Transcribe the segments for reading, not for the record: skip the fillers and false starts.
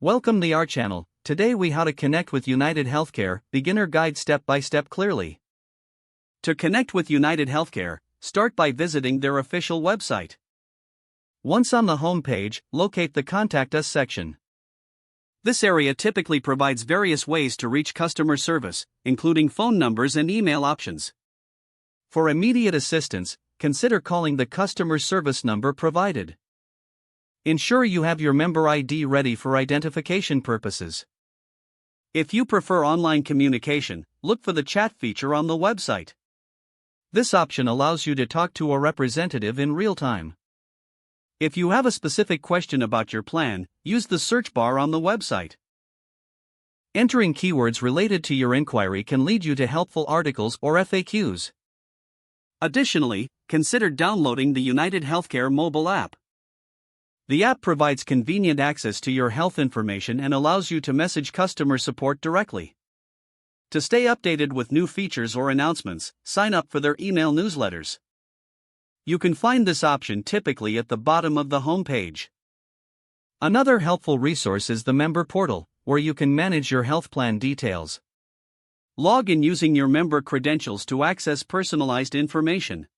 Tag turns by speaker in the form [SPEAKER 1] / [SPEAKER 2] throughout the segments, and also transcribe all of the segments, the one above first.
[SPEAKER 1] Welcome to our channel. Today we how to connect with UnitedHealthcare, beginner guide step by step clearly. To connect with UnitedHealthcare, start by visiting their official website. Once on the home page, locate the Contact Us section. This area typically provides various ways to reach customer service, including phone numbers and email options. For immediate assistance, consider calling the customer service number provided. Ensure you have your member ID ready for identification purposes. If you prefer online communication, look for the chat feature on the website. This option allows you to talk to a representative in real time. If you have a specific question about your plan, use the search bar on the website. Entering keywords related to your inquiry can lead you to helpful articles or FAQs. Additionally, consider downloading the UnitedHealthcare mobile app. The app provides convenient access to your health information and allows you to message customer support directly. To stay updated with new features or announcements, sign up for their email newsletters. You can find this option typically at the bottom of the home page. Another helpful resource is the member portal, where you can manage your health plan details. Log in using your member credentials to access personalized information.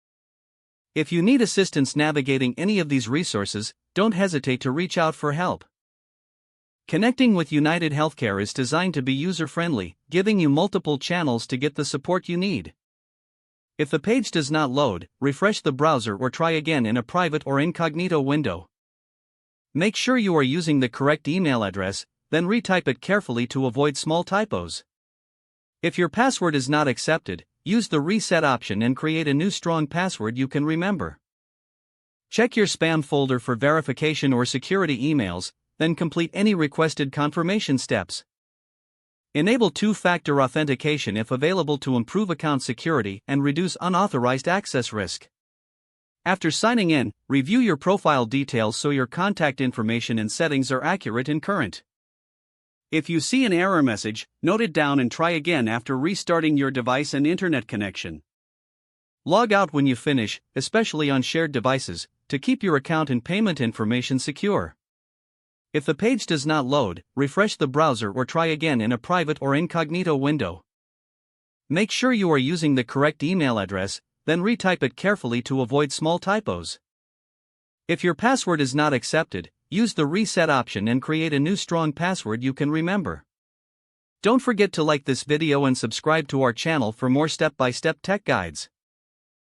[SPEAKER 1] If you need assistance navigating any of these resources, don't hesitate to reach out for help. Connecting with UnitedHealthcare is designed to be user-friendly, giving you multiple channels to get the support you need. If the page does not load, refresh the browser or try again in a private or incognito window. Make sure you are using the correct email address, then retype it carefully to avoid small typos. If your password is not accepted, use the reset option and create a new strong password you can remember. Check your spam folder for verification or security emails, then complete any requested confirmation steps. Enable two-factor authentication if available to improve account security and reduce unauthorized access risk. After signing in, review your profile details so your contact information and settings are accurate and current. If you see an error message, note it down and try again after restarting your device and internet connection. Log out when you finish, especially on shared devices, to keep your account and payment information secure. If the page does not load, refresh the browser or try again in a private or incognito window. Make sure you are using the correct email address, then retype it carefully to avoid small typos. If your password is not accepted, use the reset option and create a new strong password you can remember. Don't forget to like this video and subscribe to our channel for more step-by-step tech guides.